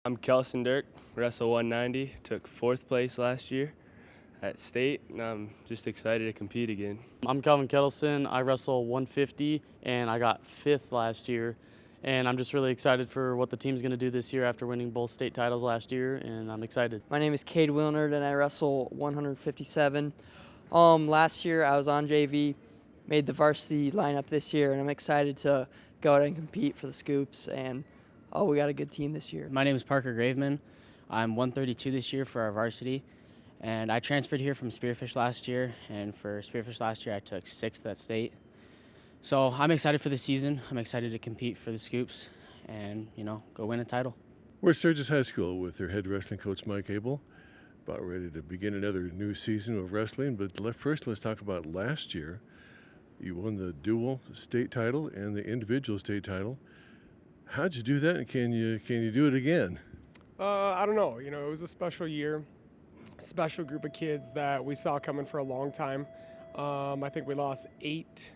I'm Kelson Dirk, wrestle 190, took 4th place last year at state, and I'm just excited to compete again. I'm Kalvin Ketelsen. I wrestle 150, and I got 5th last year. And I'm just really excited for what the team's going to do this year after winning both state titles last year, and I'm excited. My name is Cade, Willnerd, and I wrestle 157. Last year I was on JV, made the varsity lineup this year, and I'm excited to go out and compete for the scoops. And we got a good team this year. My name is Parker Graveman. I'm 132 this year for our varsity, and I transferred here from Spearfish last year. And for Spearfish last year, I took 6th at state. So I'm excited for the season. I'm excited to compete for the scoops and, go win a title. We're at Sturgis High School with their head wrestling coach, Mike Abell, about ready to begin another new season of wrestling. But first, let's talk about last year. You won the dual state title and the individual state title. How'd you do that, and can you do it again? I don't know. It was a special year, special group of kids that we saw coming for a long time. I think we lost 8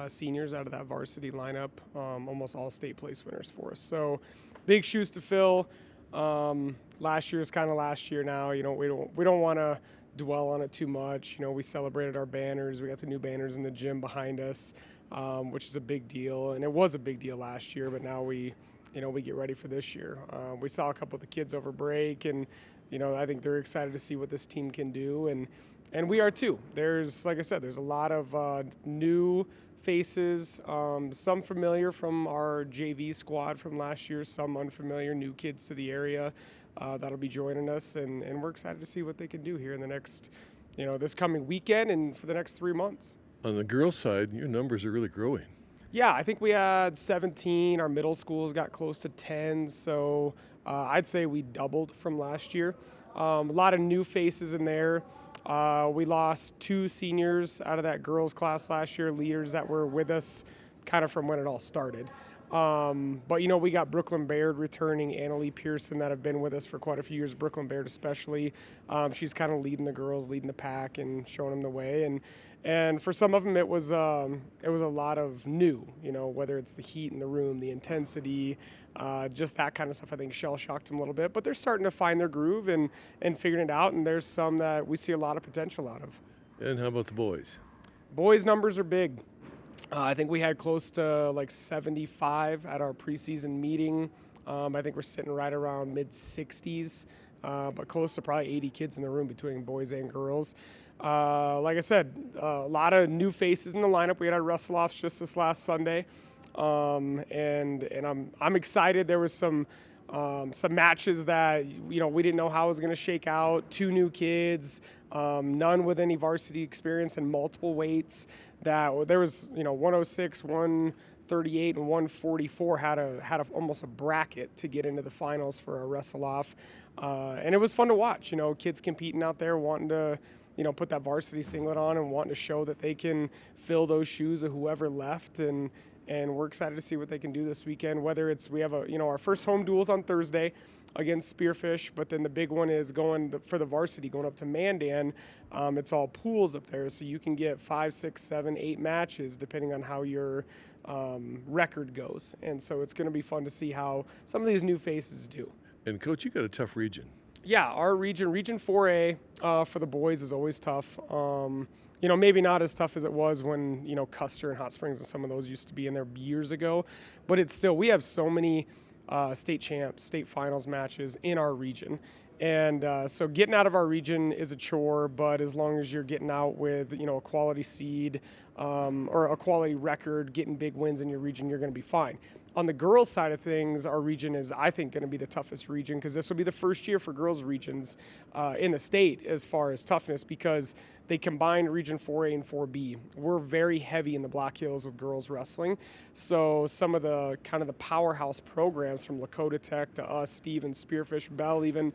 seniors out of that varsity lineup, almost all state place winners for us. So big shoes to fill. Last year is kind of last year now. We don't want to dwell on it too much. We celebrated our banners. We got the new banners in the gym behind us, which is a big deal, and it was a big deal last year. But now we get ready for this year. We saw a couple of the kids over break, and I think they're excited to see what this team can do, and we are too. Like I said, there's a lot of new faces, some familiar from our JV squad from last year, some unfamiliar, new kids to the area that'll be joining us, and we're excited to see what they can do here in the next, this coming weekend and for the next 3 months. On the girls' side, your numbers are really growing. Yeah, I think we had 17. Our middle schools got close to 10, so I'd say we doubled from last year. A lot of new faces in there. We lost 2 seniors out of that girls' class last year, leaders that were with us kind of from when it all started. But, we got Brooklyn Baird returning, Annalie Pearson, that have been with us for quite a few years, Brooklyn Baird especially. She's kind of leading the girls, leading the pack, and showing them the way. And for some of them, it was a lot of new, whether it's the heat in the room, the intensity, just that kind of stuff. I think shell-shocked them a little bit. But they're starting to find their groove and figuring it out, and there's some that we see a lot of potential out of. And how about the boys? Boys' numbers are big. I think we had close to 75 at our preseason meeting. I think we're sitting right around mid-60s, but close to probably 80 kids in the room between boys and girls. Like I said, a lot of new faces in the lineup. We had our wrestle-offs just this last Sunday, and I'm excited. There was some matches that we didn't know how it was going to shake out. 2 new kids, none with any varsity experience, and multiple weights. That there was 106, 138, and 144 had almost a bracket to get into the finals for a wrestle-off, and it was fun to watch. Kids competing out there, wanting to put that varsity singlet on and wanting to show that they can fill those shoes of whoever left, and we're excited to see what they can do this weekend. Whether it's we have our first home duels on Thursday against Spearfish, but then the big one is for the varsity going up to Mandan. It's all pools up there, so you can get 5, 6, 7, 8 matches depending on how your record goes, and so it's going to be fun to see how some of these new faces do. And Coach, you got a tough region. Yeah, our region 4A for the boys is always tough. Maybe not as tough as it was when, Custer and Hot Springs and some of those used to be in there years ago. But it's still, we have so many state champs, state finals matches in our region. And so getting out of our region is a chore, but as long as you're getting out with, a quality seed or a quality record, getting big wins in your region, you're going to be fine. On the girls' side of things, our region is, I think, going to be the toughest region because this will be the first year for girls' regions in the state as far as toughness because they combined Region 4A and 4B. We're very heavy in the Black Hills with girls wrestling. So some of the kind of the powerhouse programs from Lakota Tech to us, Steve and Spearfish, Bell even,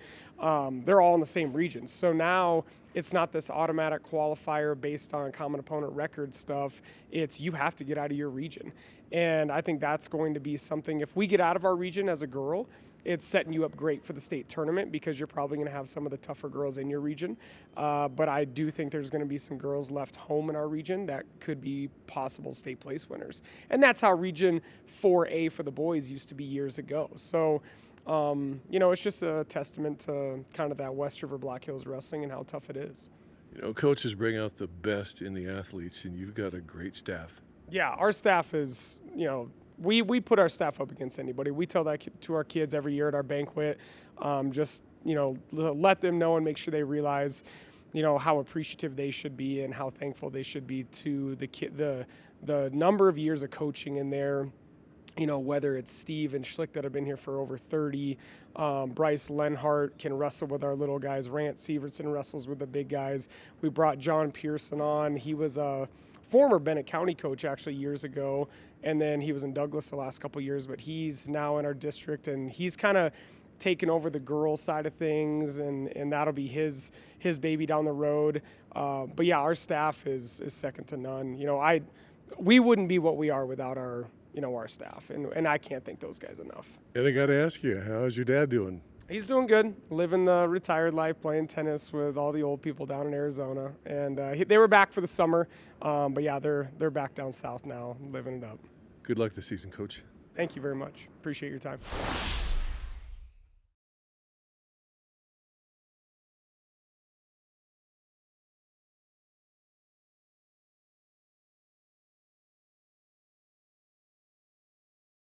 they're all in the same region. So now it's not this automatic qualifier based on common opponent record stuff. It's you have to get out of your region. And I think that's going to be something, if we get out of our region as a girl, it's setting you up great for the state tournament because you're probably going to have some of the tougher girls in your region. But I do think there's going to be some girls left home in our region that could be possible state place winners. And that's how Region 4A for the boys used to be years ago. So It's just a testament to kind of that West River Black Hills wrestling and how tough it is. Coaches bring out the best in the athletes, and you've got a great staff. Yeah, our staff is, we put our staff up against anybody. We tell that to our kids every year at our banquet. Let them know and make sure they realize, how appreciative they should be and how thankful they should be to the number of years of coaching in there. Whether it's Steve and Schlick that have been here for over 30, Bryce Lenhart can wrestle with our little guys, Rant Sievertson wrestles with the big guys. We brought John Pearson on. He was a former Bennett County coach actually years ago, and then he was in Douglas the last couple of years, but he's now in our district, and he's kind of taken over the girls side of things, and that'll be his baby down the road. But yeah, our staff is second to none. We wouldn't be what we are without our staff, and I can't thank those guys enough. And I got to ask you, how's your dad doing? He's doing good, living the retired life, playing tennis with all the old people down in Arizona. And they were back for the summer, but yeah, they're back down south now, living it up. Good luck this season, Coach. Thank you very much. Appreciate your time.